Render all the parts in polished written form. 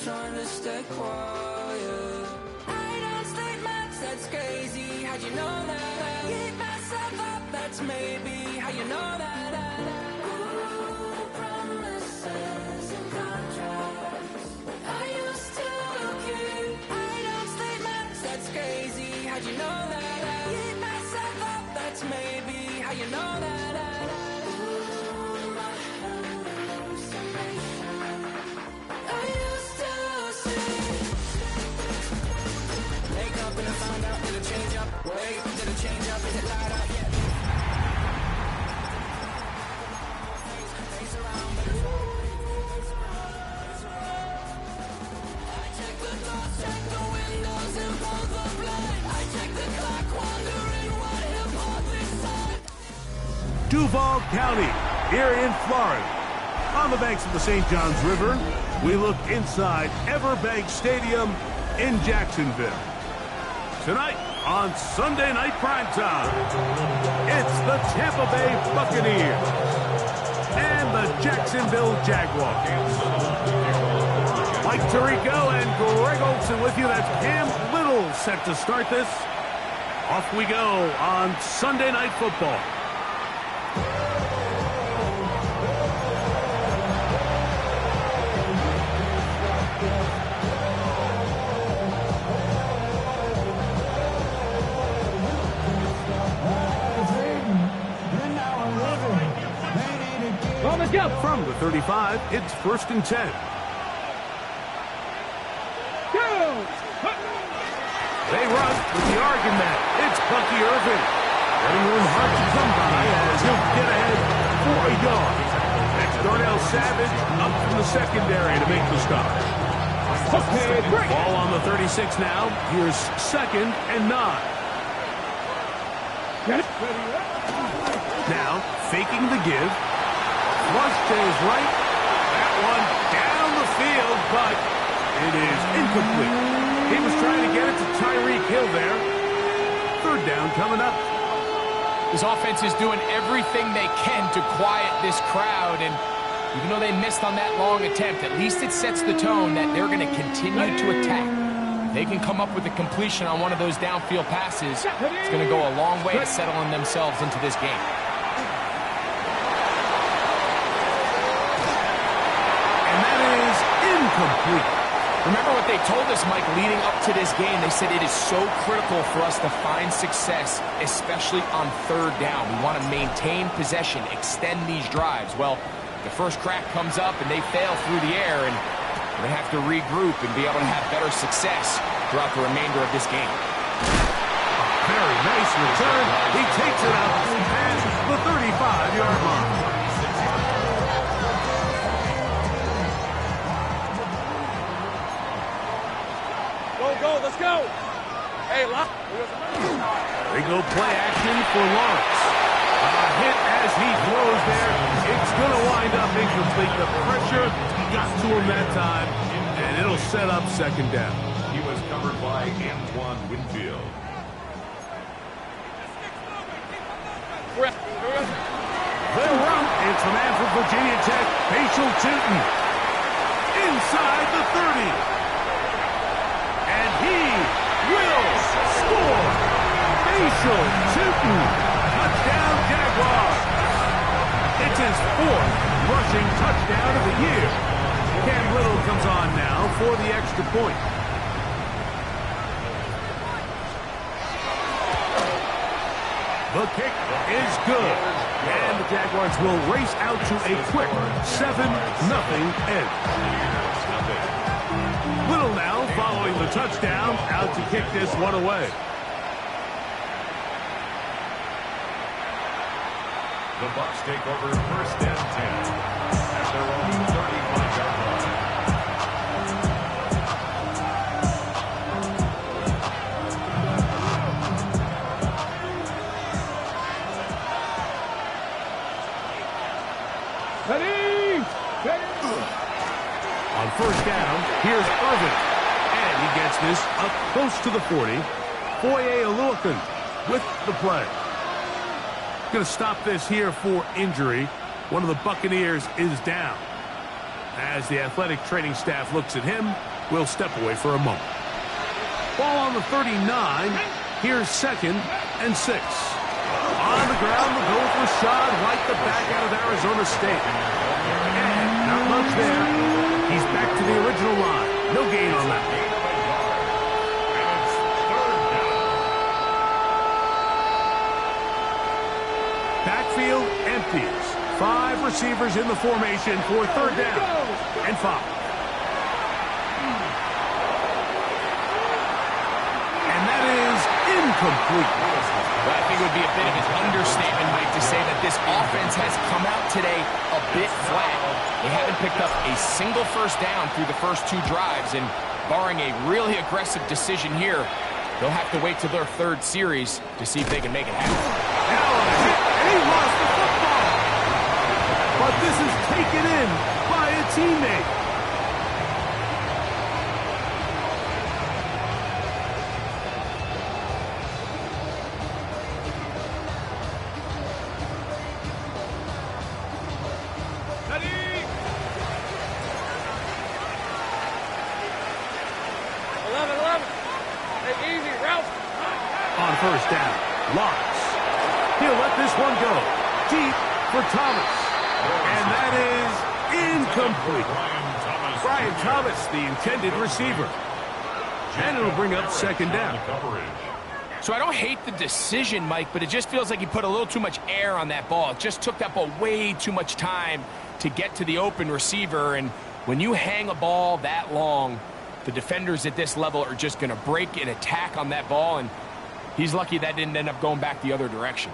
trying to stay quiet. I don't sleep much, that's crazy. How'd you know that? Keep myself up, that's maybe how you know that. Ooh, promises and contracts. I used to keep. I don't sleep much, that's crazy. How'd you know that? Keep myself up, that's maybe how you know that. Duval County, here in Florida. On the banks of the St. Johns River, we look inside Everbank Stadium in Jacksonville. Tonight on Sunday Night Primetime, it's the Tampa Bay Buccaneers and the Jacksonville Jaguars. Mike Tirico and Greg Olson with you. That's Cam Little set to start this. Off we go on Sunday Night Football. From the 35, it's 1st and 10. They run with the argument. It's Bucky Irving. Letting room hard to come by as he'll get ahead for a yard. Next, Darnell Savage up from the secondary to make the stop. Ball on the 36 now. Here's 2nd and 9. Now, faking the give. Flush to his right. That one down the field, but it is incomplete. He was trying to get it to Tyreek Hill there. 3rd down coming up. This offense is doing everything they can to quiet this crowd, and even though they missed on that long attempt, at least it sets the tone that they're going to continue to attack. If they can come up with a completion on one of those downfield passes, it's going to go a long way to settling themselves into this game. Complete. Remember what they told us, Mike, leading up to this game. They said it is so critical for us to find success, especially on 3rd down. We want to maintain possession, extend these drives. Well, the first crack comes up and they fail through the air, and they have to regroup and be able to have better success throughout the remainder of this game. Very nice return. He takes it out past the 35-yard line. Go, let's go. Hey, lock. They go play action for Lawrence. A hit as he throws there. It's going to wind up incomplete. The pressure got to him that time, and it'll set up 2nd down. He was covered by Antoine Winfield. They'll run. It's a man from Virginia Tech, Facial Tootin. Inside the 30. And he will score. Facial Tootin. Touchdown Jaguars. It's his 4th rushing touchdown of the year. Cam Little comes on now for the extra point. The kick is good. And the Jaguars will race out to a quick 7-0 end. Little now following the touchdown, out to kick this one away. The Bucs take over 1st and 10 at their own 35-yard line. On 1st down, here's Irvin. And he gets this up close to the 40. Foye Oluokun with the play. Going to stop this here for injury. One of the Buccaneers is down. As the athletic training staff looks at him, We'll step away for a moment. Ball on the 39. Here's 2nd and 6. On the ground, the goal for Rashad White, the back out of Arizona State. And not much there. He's back to the original line. No gain on that. Backfield empties. 5 receivers in the formation for 3rd down and 5. And that is incomplete. Well, I think it would be a bit of an understatement, Mike, to say that this offense has come out today a bit flat. They haven't picked up a single 1st down through the first 2 drives, and barring a really aggressive decision here, they'll have to wait till their 3rd series to see if they can make it happen. Now a hit, and he lost the football. But this is taken in by a teammate. On 1st down, Lawrence. He'll let this one go. Deep for Thomas. And that is incomplete. Brian Thomas, the intended receiver. And it'll bring up 2nd down. So I don't hate the decision, Mike, but it just feels like he put a little too much air on that ball. It just took that ball way too much time to get to the open receiver. And when you hang a ball that long, the defenders at this level are just going to break and attack on that ball, and he's lucky that didn't end up going back the other direction.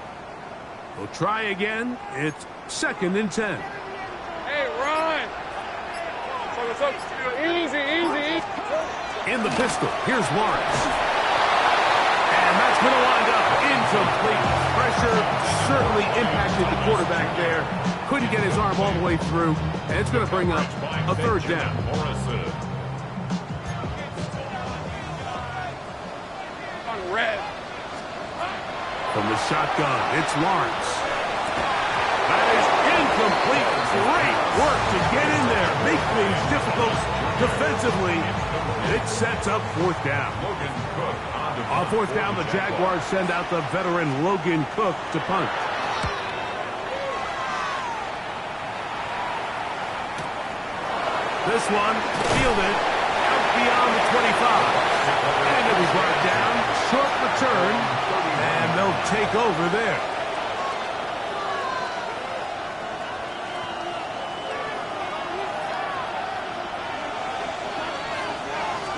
We'll try again. It's 2nd and 10. Hey, Ron! Easy. In the pistol, here's Lawrence. And that's going to wind up incomplete. Pressure certainly impacted the quarterback there. Couldn't get his arm all the way through, and it's going to bring up a 3rd down. Red. From the shotgun, it's Lawrence. That is incomplete. Great work to get in there. Make things difficult defensively. It sets up 4th down. On 4th down, the Jaguars send out the veteran Logan Cook to punt. This one fielded out beyond the 25. And it was brought down. Short return. And they'll take over there.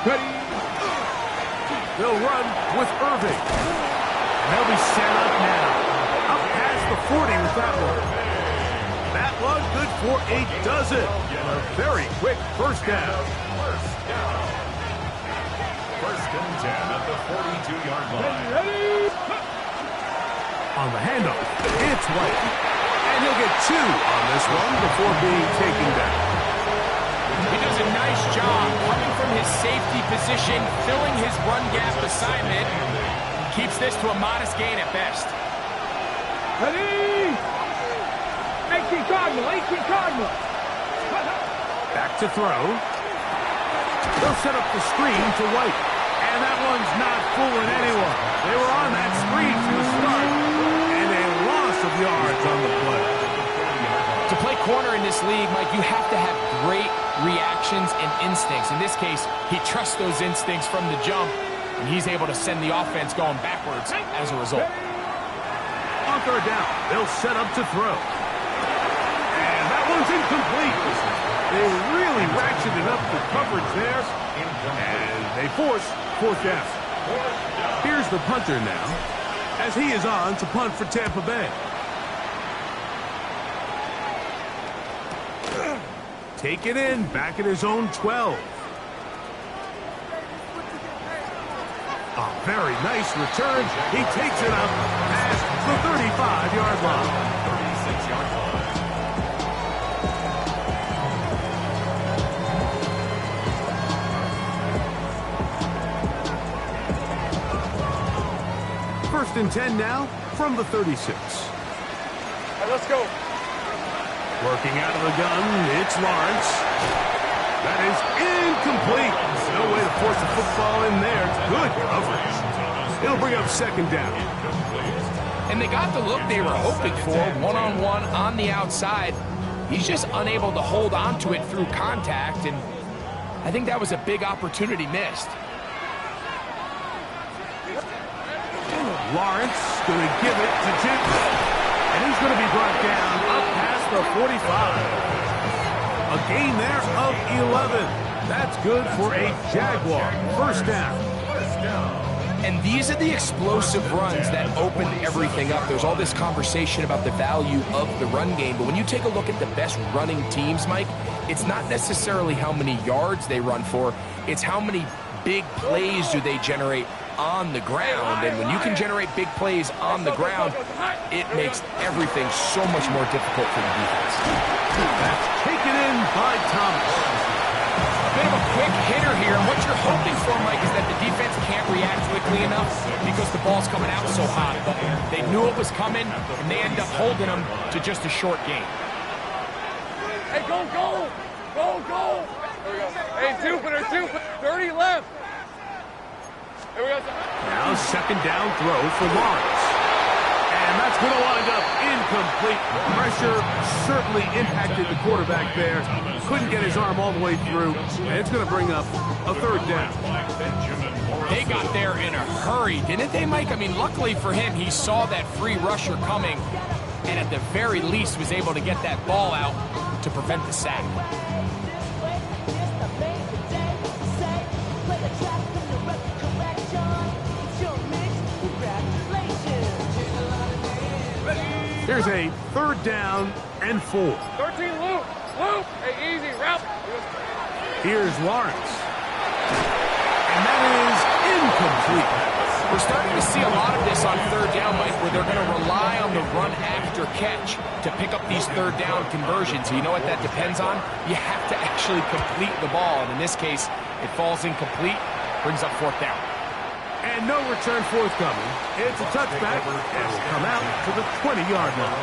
Ready. They'll run with Irving. And they'll be set up now. Up past the 40 with that one. That one good for a dozen. And a very quick 1st down. 1st and 10 at the 42-yard line. On the handoff, it's White. And he'll get 2 on this one before being taken down. He does a nice job coming from his safety position, filling his run gap assignment. Keeps this to a modest gain at best. Ready! 18 Cardinal. Back to throw. They'll set up the screen to White. And that one's not fooling anyone. They were on that screen from the start. And a loss of yards on the play. To play corner in this league, Mike, you have to have great reactions and instincts. In this case, he trusts those instincts from the jump, and he's able to send the offense going backwards as a result. On 3rd down, they'll set up to throw. And that one's incomplete. They really ratcheted up the coverage there, and they force 4th down. Here's the punter now, as he is on to punt for Tampa Bay. Take it in, back at his own 12. A very nice return. He takes it up past the 35-yard line. 36-yard line. First and 10 now from the 36. Right, let's go. Working out of the gun, it's Lawrence. That is incomplete. No way to force a football in there. Good coverage. It'll bring up second down. And they got the look they were hoping for, one-on-one on the outside. He's just unable to hold on to it through contact, and I think that was a big opportunity missed. Lawrence going to give it to Jenkins. And he's going to be brought down up past the 45. A gain there of 11. That's good for a Jaguar. First down. And these are the explosive runs that open everything up. There's all this conversation about the value of the run game, but when you take a look at the best running teams, Mike, it's not necessarily how many yards they run for, it's how many big plays do they generate on the ground. And when you can generate big plays on the ground, it makes everything so much more difficult for the defense. That's taken in by Thomas. A bit of a quick hitter here, and what you're hoping for, Mike, is that the defense can't react quickly enough because the ball's coming out so hot. But they knew it was coming, and they end up holding them to just a short gain. Hey, go, go! Go, go! There we go. Hey, Jupiter, 30 left! There we go. Now second down throw for Lawrence. And that's going to wind up incomplete. Pressure certainly impacted the quarterback there. Couldn't get his arm all the way through. And it's going to bring up a third down. They got there in a hurry, didn't they, Mike? I mean, luckily for him, he saw that free rusher coming and at the very least was able to get that ball out to prevent the sack. Here's a third down and 4. 13 loop! Loop! Hey, easy, route! Here's Lawrence. And that is incomplete. We're starting to see a lot of this on third down, Mike, where they're going to rely on the run after catch to pick up these third down conversions. You know what that depends on? You have to actually complete the ball. And in this case, it falls incomplete, brings up fourth down. And no return forthcoming. It's a touchback, and will come out to the 20-yard line.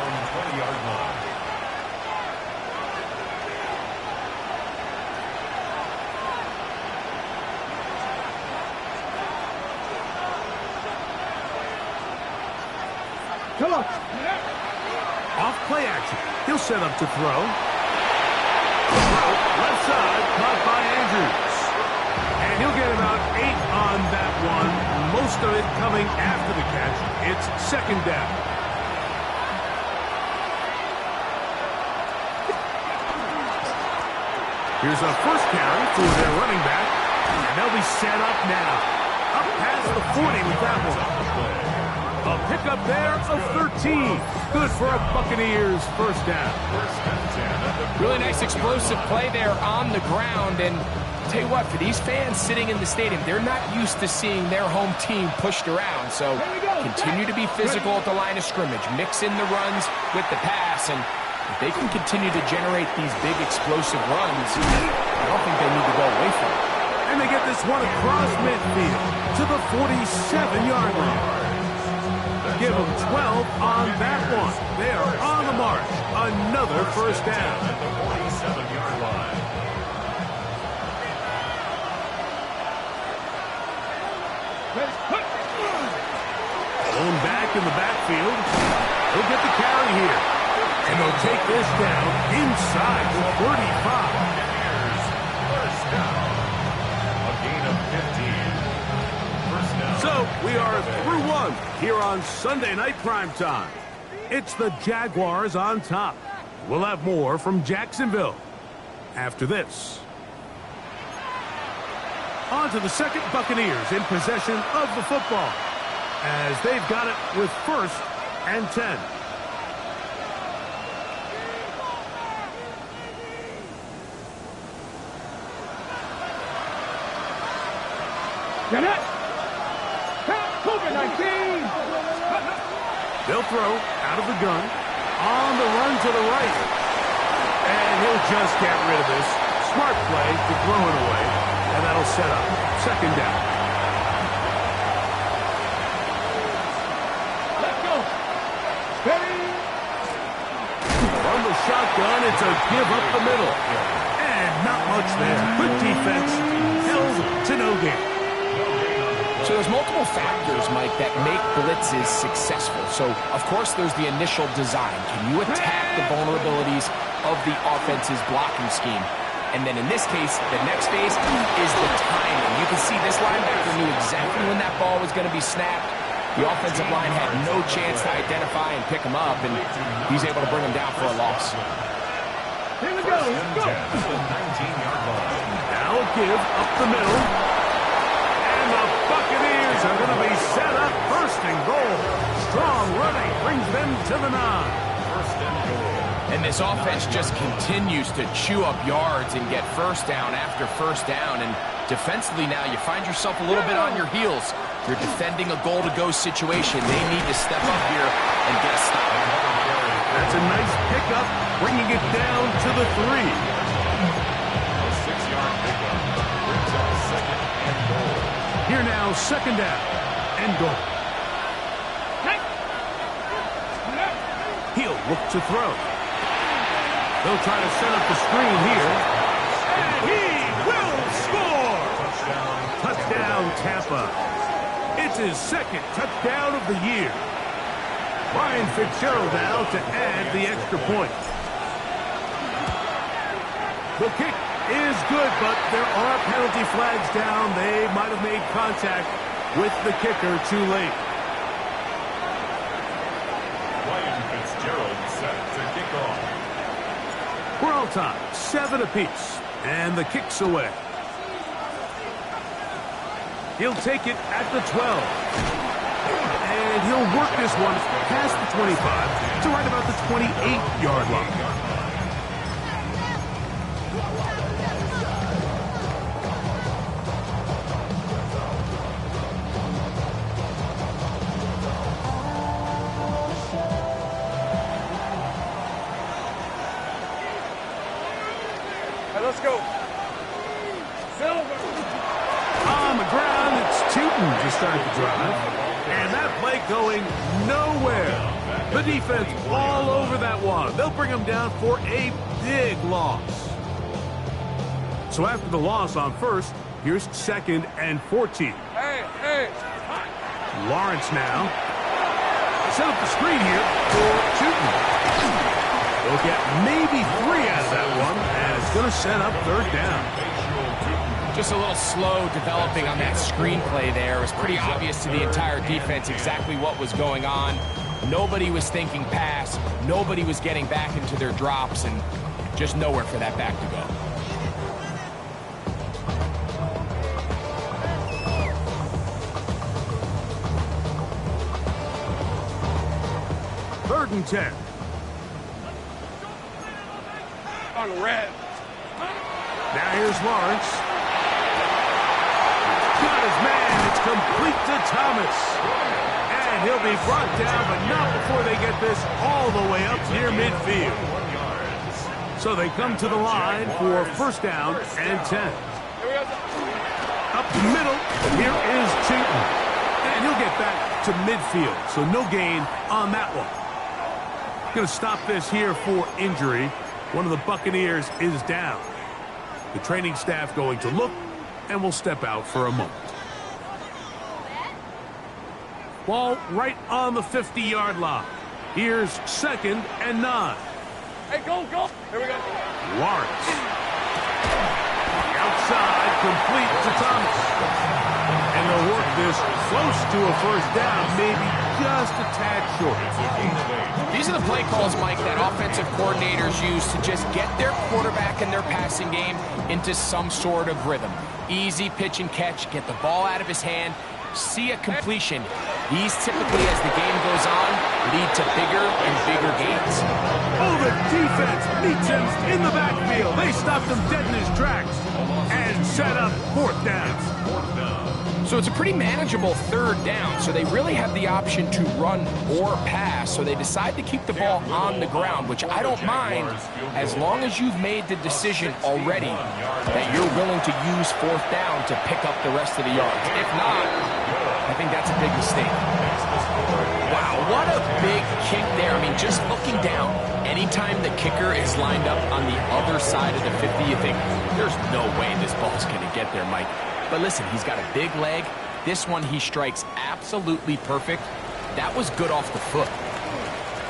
Come on! Off play action. He'll set up to throw. Left side, caught by Andrews. And he'll get about 8 on that one. Most of it coming after the catch. It's second down. Here's a first carry for their running back. And they'll be set up now. Up past the 40 with that one. A pickup there of 13. Good for a Buccaneers first down. Really nice explosive play there on the ground. And tell you what, for these fans sitting in the stadium, they're not used to seeing their home team pushed around. So continue to be physical at the line of scrimmage. Mix in the runs with the pass. And if they can continue to generate these big explosive runs, I don't think they need to go away from it. And they get this one across midfield to the 47-yard line. Give them 12 on that one. They are on the march. Another first down. At the 47-yard line. Alone back in the backfield. He'll get the carry here. And they'll take this down inside the 35. First down. A gain of 15. So, we are through one here on Sunday Night Primetime. It's the Jaguars on top. We'll have more from Jacksonville after this. On to the second, Buccaneers in possession of the football as they've got it with first and 10. Get it! COVID-19! They'll throw out of the gun, on the run to the right. And he'll just get rid of this. Smart play to throw it away, and that'll set up second down. Let's go! Steady! From the shotgun, it's a give up the middle. And not much much there. Good defense, held to no gain. So there's multiple factors, Mike, that make blitzes successful. So, of course, there's the initial design. Can you attack the vulnerabilities of the offense's blocking scheme? And then in this case, the next phase is the timing. You can see this linebacker knew exactly when that ball was going to be snapped. The offensive line had no chance to identify and pick him up, and he's able to bring him down for a loss. Here we go. Let's go. Now a give up the middle. And the Buccaneers are going to be set up first and goal. Strong running brings them to the 9. First and goal. And this offense just continues to chew up yards and get first down after first down. And defensively now, you find yourself a little bit on your heels. You're defending a goal-to-go situation. They need to step up here and get a stop. That's a nice pickup, bringing it down to the 3. A 6-yard pickup brings up second and goal. Here now, second down and goal. He'll look to throw. They'll try to set up the screen here. And he will score! Touchdown, Tampa. It's his second touchdown of the year. Ryan Fitzgerald now to add the extra point. The kick is good, but there are penalty flags down. They might have made contact with the kicker too late. Ryan Fitzgerald set to kick off. We're all tied, 7 apiece, and the kick's away. He'll take it at the 12. And he'll work this one past the 25 to right about the 28-yard line. Hey, let's go. Silver. On the ground, it's Tootin to start the drive. And that play going nowhere. The defense all over that one. They'll bring him down for a big loss. So after the loss on first, here's second and 14. Hey. Lawrence now. Set up the screen here for Tootin. They'll get maybe 3 out of that one, and it's going to set up third down. Just a little slow developing on that screenplay there. It was pretty obvious to the entire defense exactly what was going on. Nobody was thinking pass. Nobody was getting back into their drops, and just nowhere for that back to go. Third and 10. On red. Now here's Lawrence. Got his man. It's complete to Thomas. And he'll be brought down, but not before they get this all the way up near midfield. So they come to the line for first down and 10. Up the middle, here is Tootin. And he'll get back to midfield, so no gain on that one. Going to stop this here for injury. One of the Buccaneers is down. The training staff going to look, and will step out for a moment. Ball right on the 50-yard line. Here's second and 9. Hey, go. Here we go. Lawrence. Outside, complete to Thomas. And they'll work this close to a first down, maybe just a tad short. These are the play calls, Mike, that offensive coordinators use to just get their quarterback and their passing game into some sort of rhythm. Easy pitch and catch, get the ball out of his hand, see a completion. These typically, as the game goes on, lead to bigger and bigger gains. Oh, the defense meets him in the backfield. They stopped him dead in his tracks and set up fourth down. So it's a pretty manageable third down, so they really have the option to run or pass, so they decide to keep the ball on the ground, which I don't mind as long as you've made the decision already that you're willing to use fourth down to pick up the rest of the yards. If not, I think that's a big mistake. Wow, what a big kick there. I mean, just looking down, anytime the kicker is lined up on the other side of the 50, you think, there's no way this ball's going to get there, Mike. But listen, he's got a big leg. This one he strikes absolutely perfect. That was good off the foot.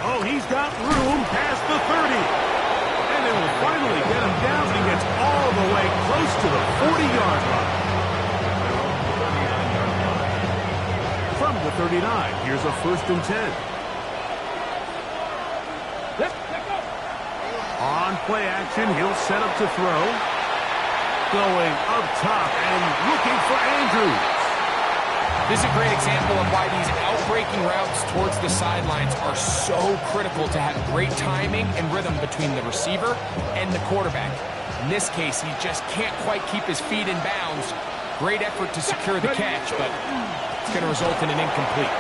Oh, he's got room past the 30. And they will finally get him down. He gets all the way close to the 40-yard line. From the 39, here's a 1st and 10. On play action, he'll set up to throw. Going up top and looking for Andrews. This is a great example of why these outbreaking routes towards the sidelines are so critical to have great timing and rhythm between the receiver and the quarterback. In this case, he just can't quite keep his feet in bounds. Great effort to secure the catch, but it's going to result in an incomplete.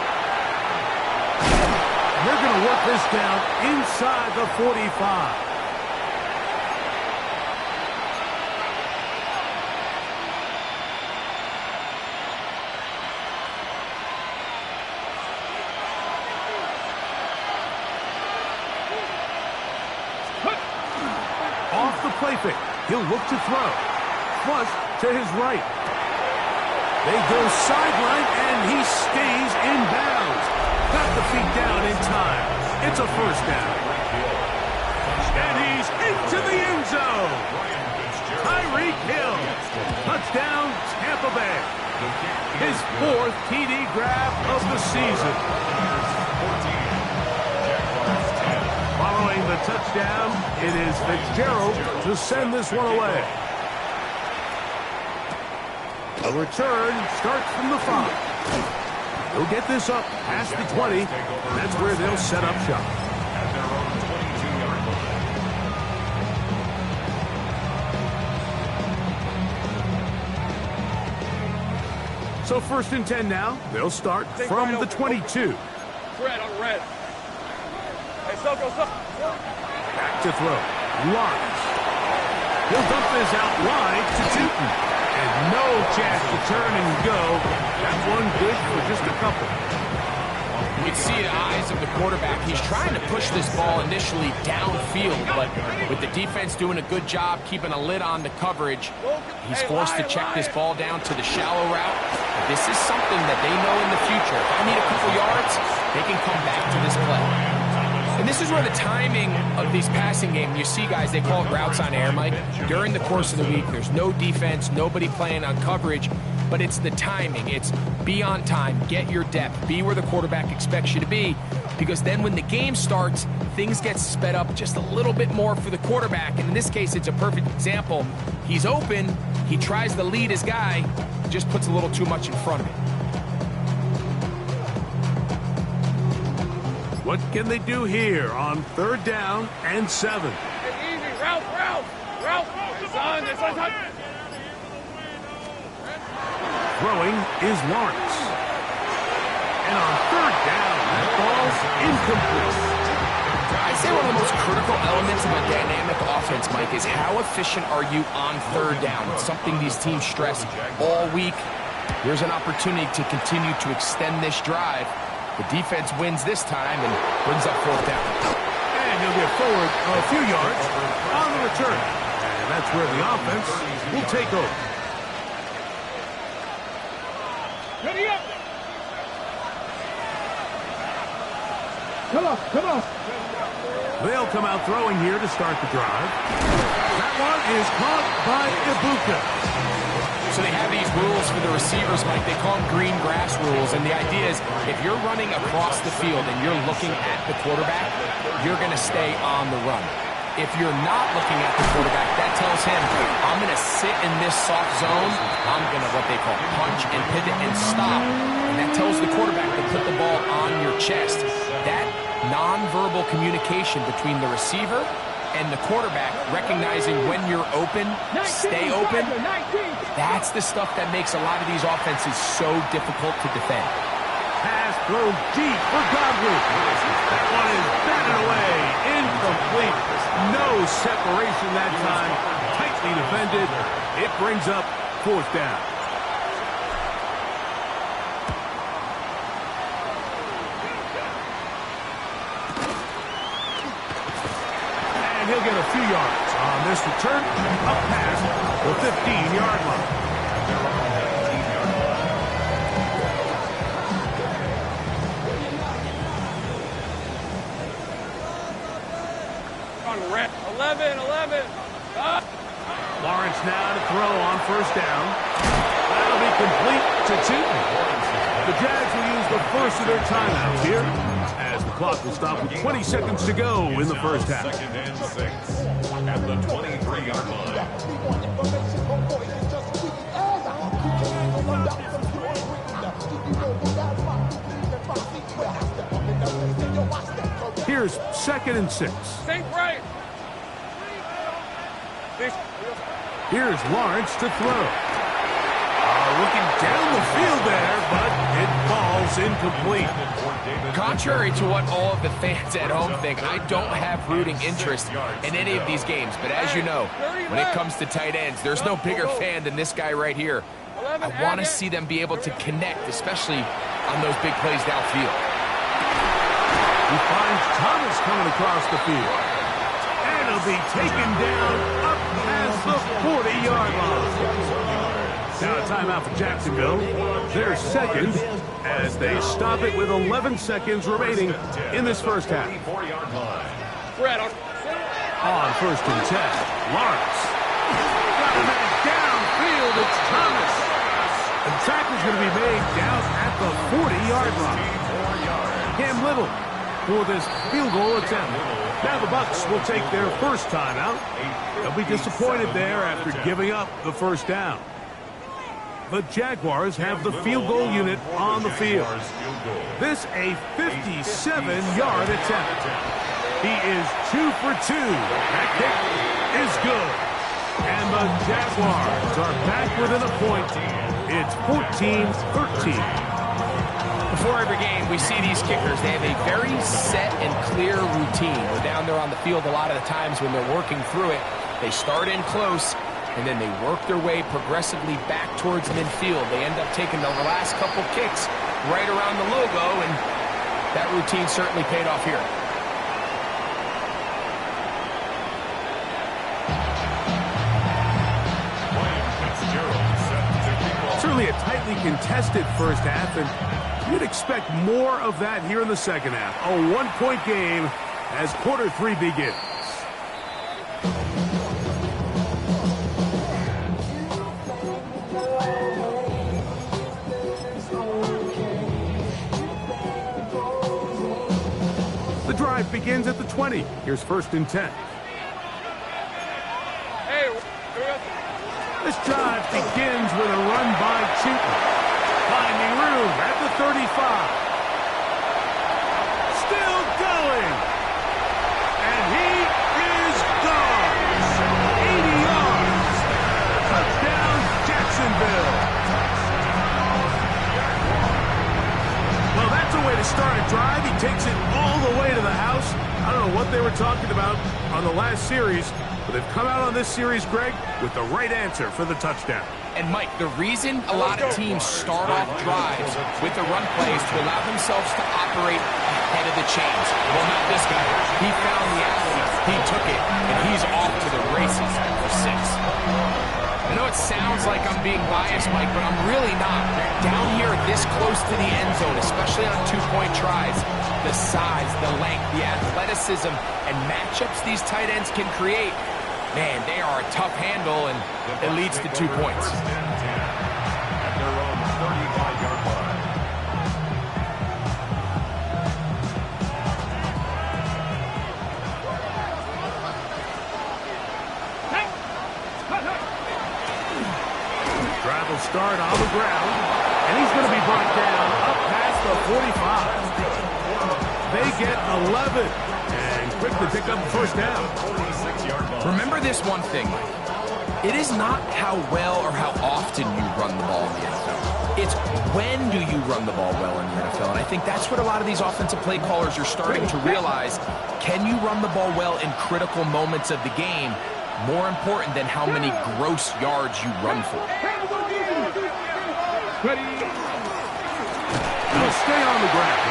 They're going to work this down inside the 45. Off the play fake, he'll look to throw. Flush to his right. They go sideline, and he stays in bounds. Got the feet down in time. It's a 1st down. And he's into the end zone. Tyreek Hill. Touchdown, Tampa Bay. His 4th TD grab of the season. Following the touchdown, it is Fitzgerald to send this one away. A return starts from the 5. He'll get this up past the 20. That's where they'll set up shop. At their own 22-yard line. So 1st and 10 now. They'll start from the 22. Red on red. Hey, go. Back to throw. Lawrence. He'll dump this out wide to Tootin. And no chance to turn and go. That one good for just a couple. You can see the eyes of the quarterback. He's trying to push this ball initially downfield, but with the defense doing a good job keeping a lid on the coverage, he's forced to check this ball down to the shallow route. This is something that they know in the future. If I need a couple yards, they can come back to this play. And this is where the timing of these passing games, you see guys, they call it routes on air, Mike. During the course of the week, there's no defense, nobody playing on coverage, but it's the timing. It's be on time, get your depth, be where the quarterback expects you to be, because then when the game starts, things get sped up just a little bit more for the quarterback. And in this case, it's a perfect example. He's open, he tries to lead his guy, just puts a little too much in front of him. What can they do here on 3rd down and 7? Hey, easy. Route. It's on. Throwing is Lawrence. And on 3rd down, that ball's incomplete. I'd say one of the most critical elements of a dynamic offense, Mike, is how efficient are you on 3rd down? It's something these teams stress all week. Here's an opportunity to continue to extend this drive. The defense wins this time and brings up 4th down. And he'll get forward a few yards on the return. And that's where the offense will take over. Come on. They'll come out throwing here to start the drive. That one is caught by Ibuka. So they have these rules for the receivers, Mike. They call them green grass rules. And the idea is if you're running across the field and you're looking at the quarterback, you're going to stay on the run. If you're not looking at the quarterback, that tells him, I'm going to sit in this soft zone. I'm going to what they call punch and pivot and stop. And that tells the quarterback to put the ball on your chest. That nonverbal communication between the receiver and the quarterback, recognizing when you're open, stay open, that's the stuff that makes a lot of these offenses so difficult to defend. Pass thrown deep for Godwin. That one is batted away. Incomplete. No separation that time. Tightly defended. It brings up 4th down. They'll get a few yards on this return, up past the 15-yard line. On red. 11. Lawrence now to throw on first down. That'll be complete to Tootin. The Jags will use the first of their timeouts here, as the clock will stop with 20 seconds to go in the first half. Second and 6 at the 23-yard line. Here's 2nd and 6. Think right. Here's Lawrence to throw. Looking down the field there, but it falls incomplete. Contrary to what all of the fans at home think, I don't have rooting interest in any of these games. But as you know, when it comes to tight ends, there's no bigger fan than this guy right here. I want to see them be able to connect, especially on those big plays downfield. He finds Thomas coming across the field. And he'll be taken down up past the 40-yard line. Now a timeout for Jacksonville. Their second, as they stop it with 11 seconds remaining in this first half. Brett, On 1st and 10, Lawrence. Got a man downfield, it's Thomas. The tackle's going to be made down at the 40-yard line. Cam Little for this field goal attempt. Now the Bucs will take their first timeout. They'll be disappointed there after giving up the first down. The Jaguars have the field goal unit on the field. This a 57-yard attempt. He is 2 for 2. That kick is good. And the Jaguars are back within a point. It's 14-13. Before every game, we see these kickers. They have a very set and clear routine. We're down there on the field a lot of the times when they're working through it. They start in close, and then they work their way progressively back towards midfield. They end up taking the last couple kicks right around the logo, and that routine certainly paid off here. Certainly a tightly contested first half, and you'd expect more of that here in the second half. A one-point game as quarter 3 begins. The drive begins at the 20. Here's 1st and 10. This drive begins with a run by Tootin. Finding room at the 35. Still going. And he is gone. 80 yards. Touchdown, Jacksonville. Well, that's a way to start a drive. He takes it all the way to the house. I don't know what they were talking about on the last series, but they've come out on this series, Greg, with the right answer for the touchdown. And, Mike, the reason a lot of teams start off drives with the run plays to allow themselves to operate ahead of the chains. Well, not this guy. He found the athlete, he took it, and he's off to the races for 6. I know it sounds like I'm being biased, Mike, but I'm really not. Down here this close to the end zone, especially on two-point tries, the size, the length, the athleticism, and matchups these tight ends can create, man, they are a tough handle, and it leads to 2 points. At their own 35-yard line. Drive will start on the ground, and he's going to be brought down up past the 45. They get 11, and quick to pick up the first down. Remember this one thing, Mike. It is not how well or how often you run the ball in the NFL. It's when do you run the ball well in the NFL. And I think that's what a lot of these offensive play callers are starting to realize. Can you run the ball well in critical moments of the game? More important than how many gross yards you run for. He'll stay on the ground.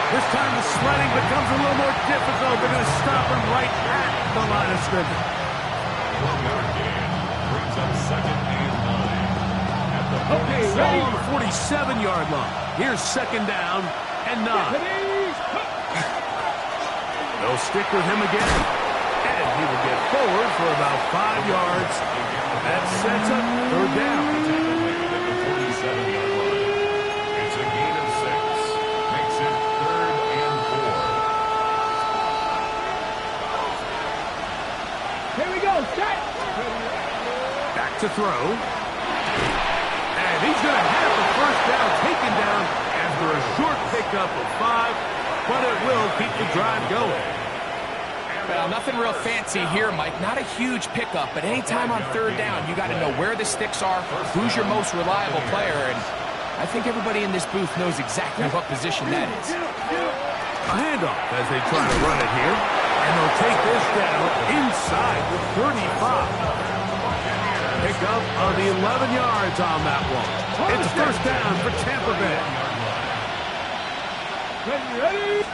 This time the sledding becomes a little more difficult. They're going to stop him right at the line of scrimmage. 1-yard gain. Brings up 2nd and 9. At the Ball on the 47-yard line. Here's 2nd down and 9. They'll stick with him again. And he will get forward for about 5 yards. That sets up 3rd down. At the 47-yard line. It's a gain of 6. Makes it 3rd and 4. Here we go. Set. Back to throw. And he's going to have the 1st down taken down after a short pickup of 5, but it will keep the drive going. Well, nothing real fancy here, Mike. Not a huge pickup, but anytime on 3rd down, you got to know where the sticks are, who's your most reliable player, and I think everybody in this booth knows exactly what position that is. A handoff as they try to run it here, and they'll take this down inside the 35. Pick up on the 11 yards on that one. It's 1st down for Tampa Bay. Ready?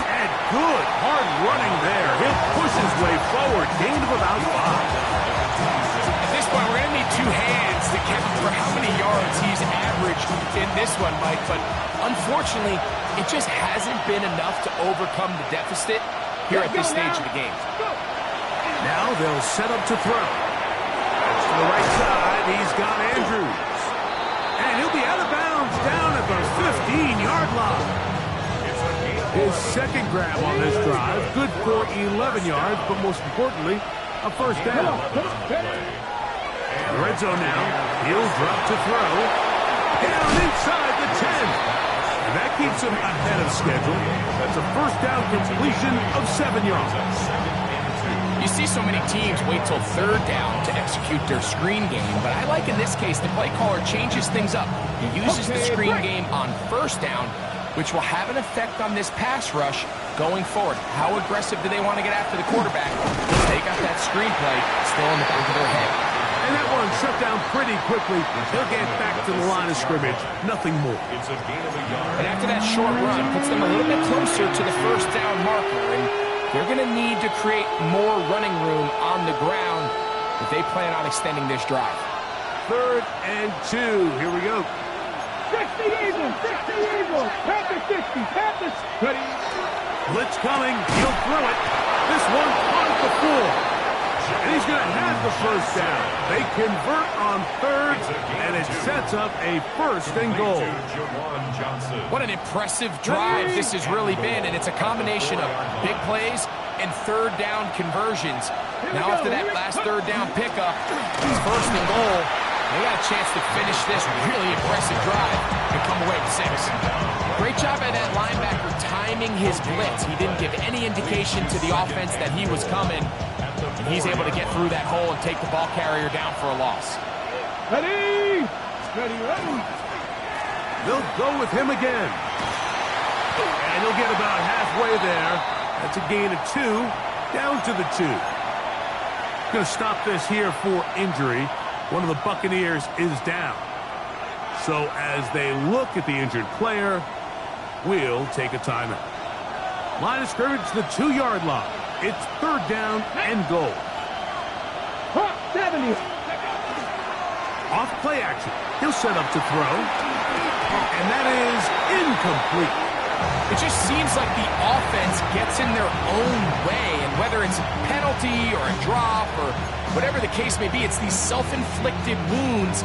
And good, hard running there. He'll push his way forward. Gain of about 5. At this point, we're going to need 2 hands to count for how many yards he's averaged in this one, Mike. But unfortunately, it just hasn't been enough to overcome the deficit here at this stage of the game. Now they'll set up to throw. That's to the right side. He's got Andrews. And he'll be out of bounds down at the 15-yard line. His 2nd grab on this drive. Good for 11 yards, but most importantly, a 1st down. Red zone now. He'll drop to throw. Down inside the 10. And that keeps him ahead of schedule. That's a 1st down completion of 7 yards. You see so many teams wait till 3rd down to execute their screen game, but I like in this case the play caller changes things up. He uses the screen game on 1st down, which will have an effect on this pass rush going forward. How aggressive do they want to get after the quarterback? They got that screen play still in the back of their head. And that one shut down pretty quickly. He'll get back to the line of scrimmage. Nothing more. It's a gain of a yard. And after that short run, puts them a little bit closer to the 1st down marker. And they're going to need to create more running room on the ground if they plan on extending this drive. 3rd and 2. Here we go. 60 Eagles. 60 Eagles. Panthers 60. Panthers. Ready. Blitz coming. He'll throw it. This one on the floor. And he's going to have the 1st down. They convert on 3rd, and it sets up a 1st and goal. What an impressive drive this has really been, and it's a combination of big plays and 3rd down conversions. Now after that last 3rd down pickup, 1st and goal, they got a chance to finish this really impressive drive and come away with 6. Great job by that linebacker timing his blitz. He didn't give any indication to the offense that he was coming. And he's able to get through that hole and take the ball carrier down for a loss. Ready. Ready. Ready. They'll go with him again. And he'll get about halfway there. That's a gain of 2. Down to the 2. Going to stop this here for injury. One of the Buccaneers is down. So as they look at the injured player, we'll take a timeout. Line of scrimmage, the 2-yard line. It's 3rd down and goal. 70. Off play action. He'll set up to throw. And that is incomplete. It just seems like the offense gets in their own way, and whether it's a penalty or a drop or whatever the case may be, it's these self-inflicted wounds.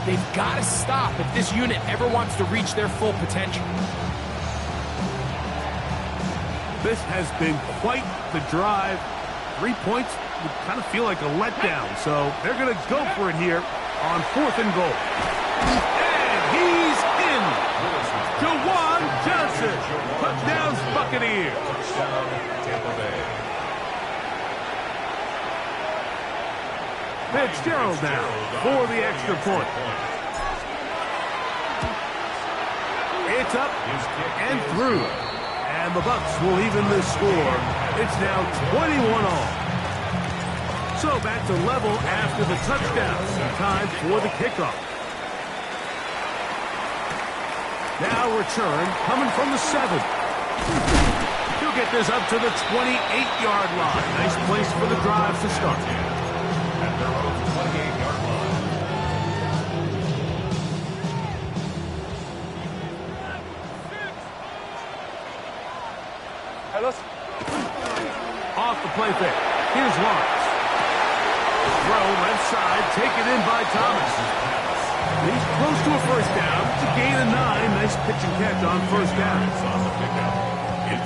They've got to stop if this unit ever wants to reach their full potential. This has been quite the drive. 3 points would kind of feel like a letdown, so they're going to go for it here on 4th and goal. And he's in. Jawan Johnson. Touchdowns, Buccaneers. Touchdown, Tampa Bay. Fitzgerald now for the extra point. It's up and through. And the Bucs will even this score. It's now 21-all. So back to level after the touchdown. Time for the kickoff. Now return coming from the 7. He'll get this up to the 28-yard line. Nice place for the drive to start. At their own 28-yard line. Hey, let's... Off the play fake. Here's Lawrence. Throw left side, taken in by Thomas. He's close to a first down. It's a gain of 9. Nice pitch and catch on first down.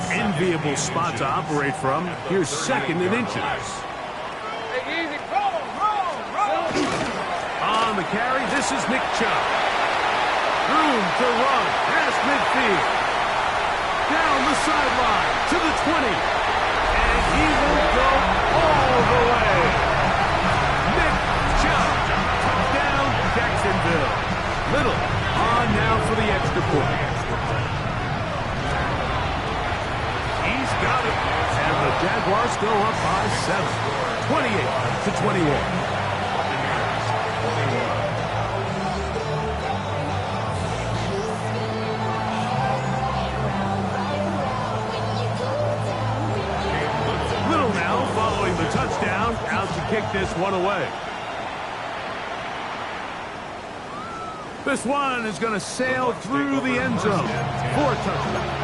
Enviable spot to operate from. Here's second and inches. Hey, easy. Roll. On the carry, this is Nick Chubb. Room to run past midfield. Down the sideline to the 20. And he will go all the way. Nick Chubb. Touchdown, Jacksonville. Little on now for the extra point. He's got it. And the Jaguars go up by 7. 28-21. Little now following the touchdown. Out to kick this one away. This one is going to sail through the end zone. 4 touchdowns.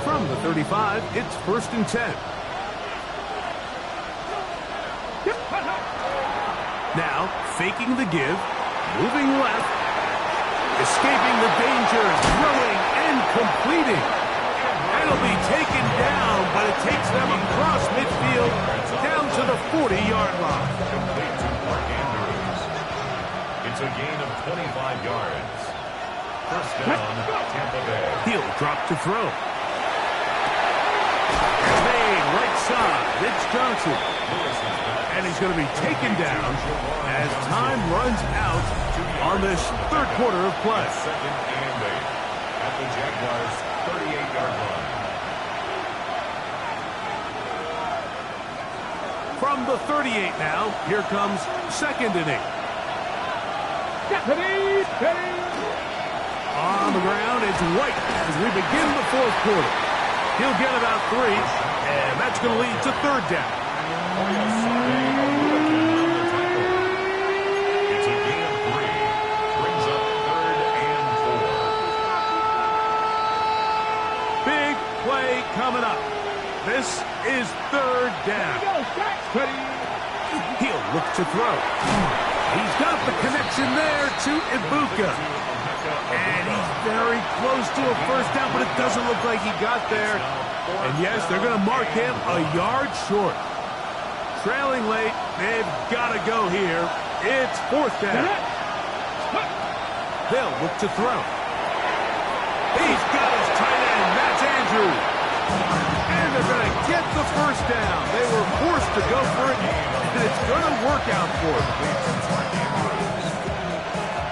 From the 35, it's 1st and 10. Now, faking the give, moving left, escaping the danger, throwing and completing. It'll be taken down, but it takes them across midfield down to the 40-yard line. Complete to Mark Andrews. It's a gain of 25 yards. First down, Tampa Bay. He'll drop to throw. Made right side, Rich Johnson. And he's going to be taken down as time runs out on this third quarter of play. Second and 8 at the Jaguars' 38-yard line. From the 38 now, here comes 2nd and 8. On the ground, it's White as we begin the fourth quarter. He'll get about 3, and that's going to lead to 3rd down. It's a gain of 3. Brings up 3rd and 4. Big play coming up. This is 3rd down. He'll look to throw. He's got the connection there to Ibuka. And he's very close to a first down, but it doesn't look like he got there. And yes, they're going to mark him a yard short. Trailing late, they've got to go here. It's 4th down. They'll look to throw. He's got his tight end. That's Andrews. And they're going to get the first down. They were forced to go for it, and it's going to work out for them.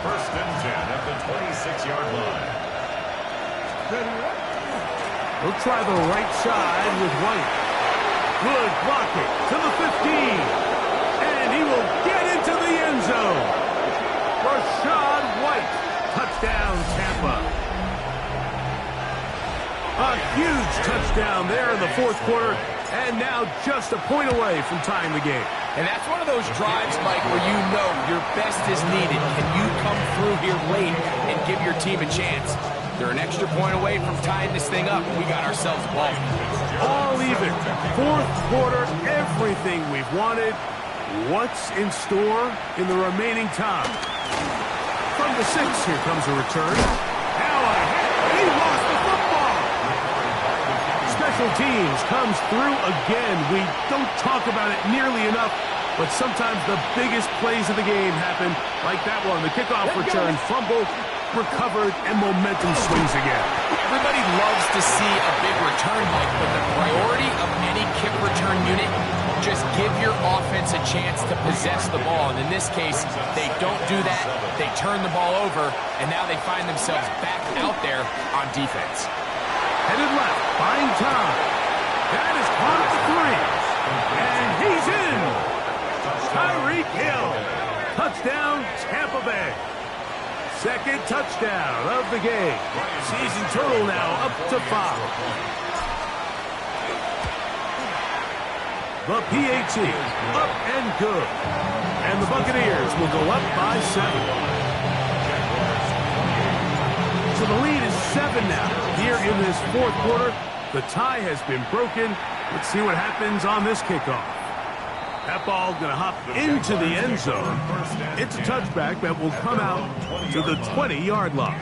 First and 10 at the 26-yard line. We'll try the right side with White. Good blocking to the 15. And he will get into the end zone. Rashad White. Touchdown, Tampa. A huge touchdown there in the fourth quarter. And now just a point away from tying the game. And that's one of those drives, Mike, where you know your best is needed. Can you come through here late and give your team a chance? They're an extra point away from tying this thing up, and we got ourselves a ball. All even. Fourth quarter, everything we've wanted. What's in store in the remaining time? From the 6, here comes a return. Now ahead. He lost the football. Special teams comes through again. We don't talk about it nearly enough, but sometimes the biggest plays of the game happen like that one. The kickoff return, fumble, recovered, and momentum swings again. Everybody loves to see a big return, Mike, but the priority of any kick return unit, just give your offense a chance to possess the ball. And in this case, they don't do that. They turn the ball over, and now they find themselves back out there on defense. Headed left, buying time. That is caught at the 3. And he's in. Tyreek Hill. Touchdown, Tampa Bay. Second touchdown of the game. Season total now up to 5. The PAT, up and good. And the Buccaneers will go up by 7. So the lead is 7 now. Here in this fourth quarter, the tie has been broken. Let's see what happens on this kickoff. That ball going to hop into the end zone. It's a touchback that will come out to the 20-yard line.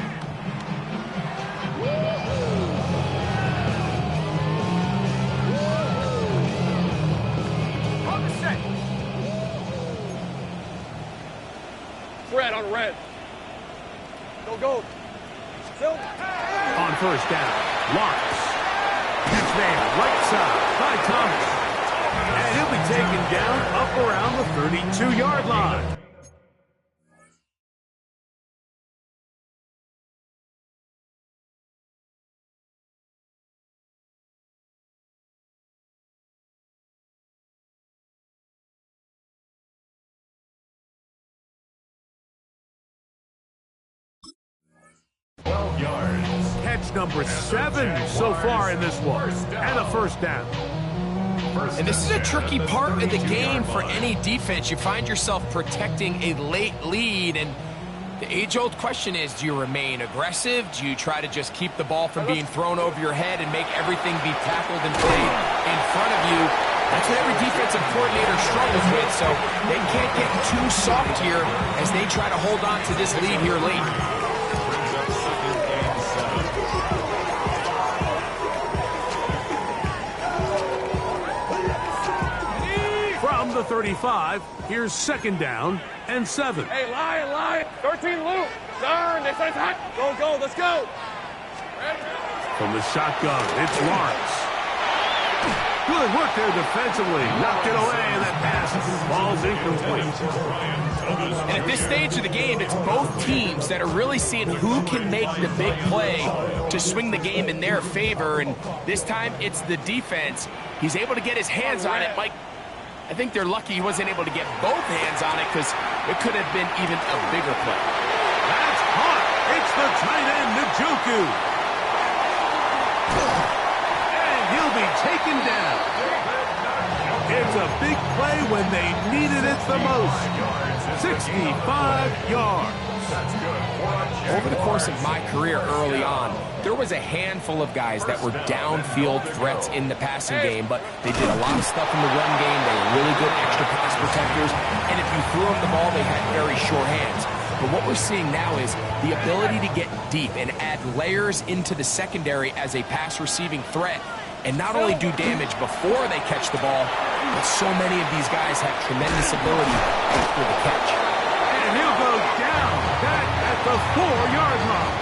Red on red. Go. Still. On first down, Lawrence. Catch there, right side by Thomas. And he'll be taken down up around the 32-yard line. Catch number 7 so far in this one, and a first down. And this is a tricky part of the game for any defense. You find yourself protecting a late lead, and the age-old question is, do you remain aggressive? Do you try to just keep the ball from being thrown over your head and make everything be tackled and played in front of you? That's what every defensive coordinator struggles with, so they can't get too soft here as they try to hold on to this lead here late. From the 35, here's second down and 7. Hey, lie. 13 loop. Darn, they said it's hot. Go, let's go. From the shotgun, it's Lawrence. Good work there defensively. Knocked it away, and that pass falls incomplete. And at this stage of the game, it's both teams that are really seeing who can make the big play to swing the game in their favor. And this time, it's the defense. He's able to get his hands on it. Mike, I think they're lucky he wasn't able to get both hands on it because it could have been even a bigger play. That's caught. It's the tight end, Njoku. And he'll be taken down. It's a big play when they needed it the most. 65 yards. Over the course of my career early on, there was a handful of guys that were downfield threats in the passing game, but they did a lot of stuff in the run game. They were really good extra pass protectors, and if you threw them the ball, they had very sure hands. But what we're seeing now is the ability to get deep and add layers into the secondary as a pass-receiving threat, and not only do damage before they catch the ball, but so many of these guys have tremendous ability after the catch. And he'll go down back at the 4-yard line.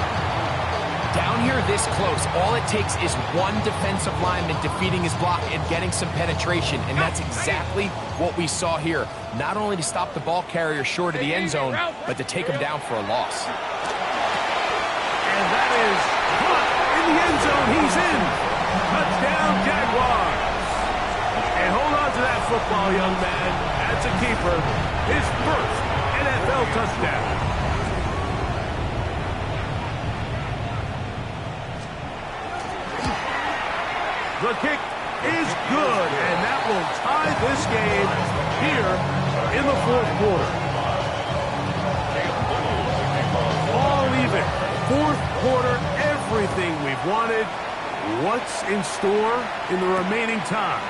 Down here this close, all it takes is one defensive lineman defeating his block and getting some penetration, and that's exactly what we saw here. Not only to stop the ball carrier short of the end zone, but to take him down for a loss. And that is caught in the end zone. He's in. Touchdown, Jaguars. And hold on to that football, young man. That's a keeper. His first NFL touchdown. The kick is good, and that will tie this game here in the fourth quarter. All even. Fourth quarter, everything we've wanted. What's in store in the remaining time?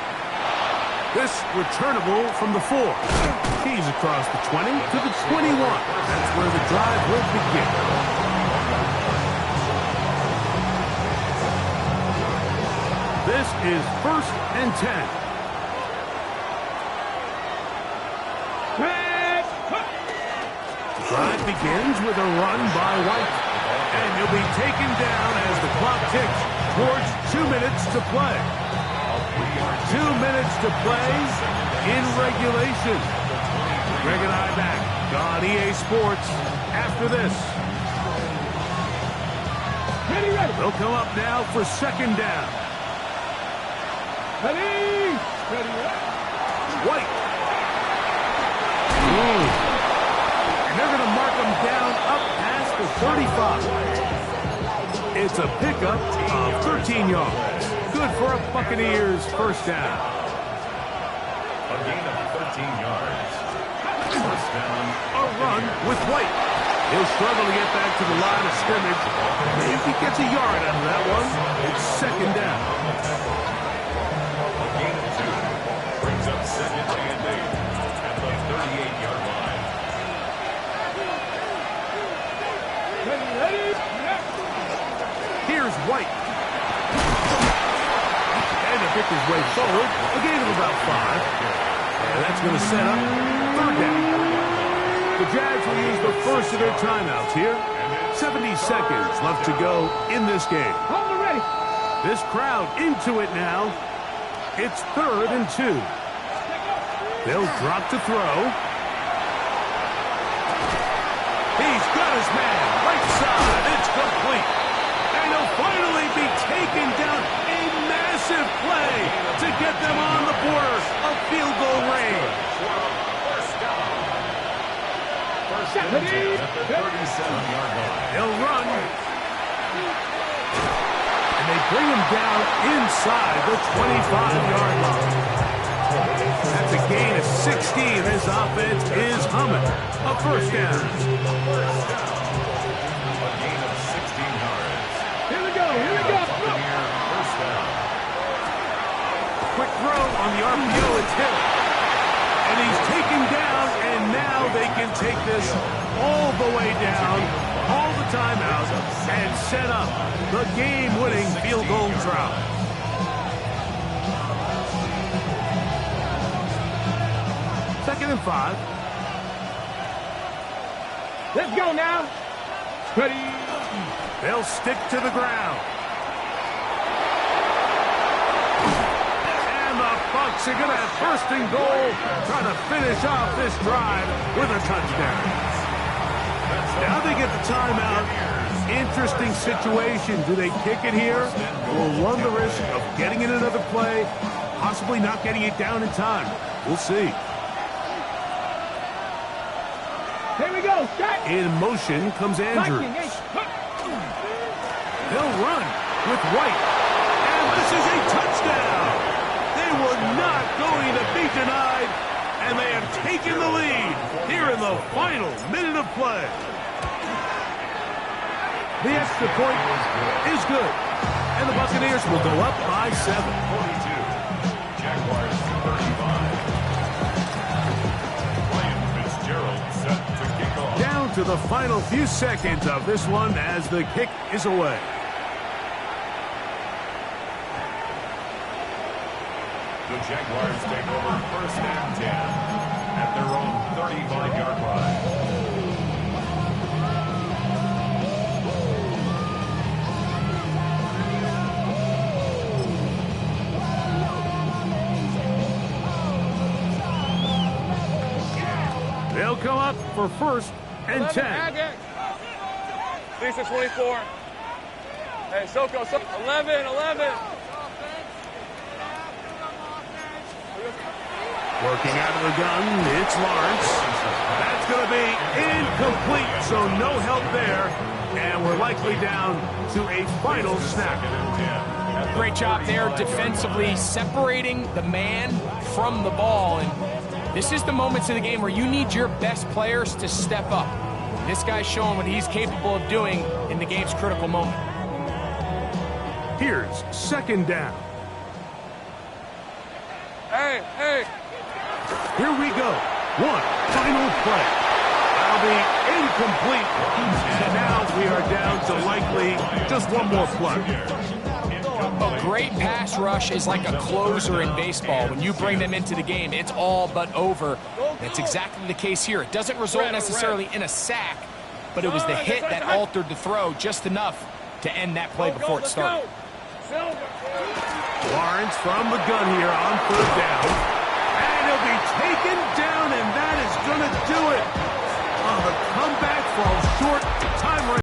This returnable from the 4. He's across the 20 to the 21. That's where the drive will begin. This is 1st and 10. The drive begins with a run by White. And he'll be taken down as the clock ticks towards 2 minutes to play. 2 minutes to play in regulation. Greg and I back on EA Sports after this. They'll come up now for second down. White. And they're going to mark him down up past the 35. It's a pickup of 13 yards. Good for a Buccaneers first down. A gain of 13 yards. First down. A run with White. He'll struggle to get back to the line of scrimmage. Maybe he gets a yard out of that one. It's second down. A gain of 2. Brings up second and 8 at the 38-yard line. Here's White. And to pick his way forward, a gain of about 5. And that's going to set up third down. The Jags will use the first of their timeouts here. 70 seconds left to go in this game. This crowd into it now. It's 3rd and 2. They'll drop to throw. He's got his man. Right side. It's complete. And he'll finally be taken down. A massive play to get them on the border of field goal range. At the 37-yard line. He'll run. And they bring him down inside the 25-yard line. That's a gain of 16. This offense is humming. A first down. A gain of 16 yards. Here we go. Buccaneer first down. Quick throw on the RPO. It's hit. And he's taken down, and now they can take this all the way down, all the timeouts, and set up the game-winning field goal drive. Second and 5. Let's go now. Ready. They'll stick to the ground. Bucks are going to have first and goal, trying to finish off this drive with a touchdown. Now they get the timeout. Interesting situation. Do they kick it here? Or run the risk of getting in another play, possibly not getting it down in time? We'll see. Here we go. Start. In motion comes Andrews. They'll run with White. And this is a touchdown. They were not going to be denied, and they have taken the lead here in the final minute of play. The extra point is good, and the Buccaneers will go up by 7. 42. Jaguars 35. Ryan Fitzgerald set to kick off. Down to the final few seconds of this one as the kick is away. The Jaguars take over first and 10 at their own 35-yard line. They'll come up for first and 10. Lisa 24. Hey, Soko, 11. Working out of the gun, it's Lawrence. That's going to be incomplete, so no help there. And we're likely down to a final snap. Great job there defensively, separating the man from the ball. And this is the moments in the game where you need your best players to step up. This guy's showing what he's capable of doing in the game's critical moment. Here's second down. Hey. Here we go. One final play. That'll be incomplete. And now we are down to likely just one more play. A great pass rush is like a closer in baseball. When you bring them into the game, it's all but over. That's exactly the case here. It doesn't result necessarily in a sack, but it was the hit that altered the throw just enough to end that play before it started. Lawrence from the gun here on third down. And he'll be taken down, and that is going to do it. The comeback falls short. Time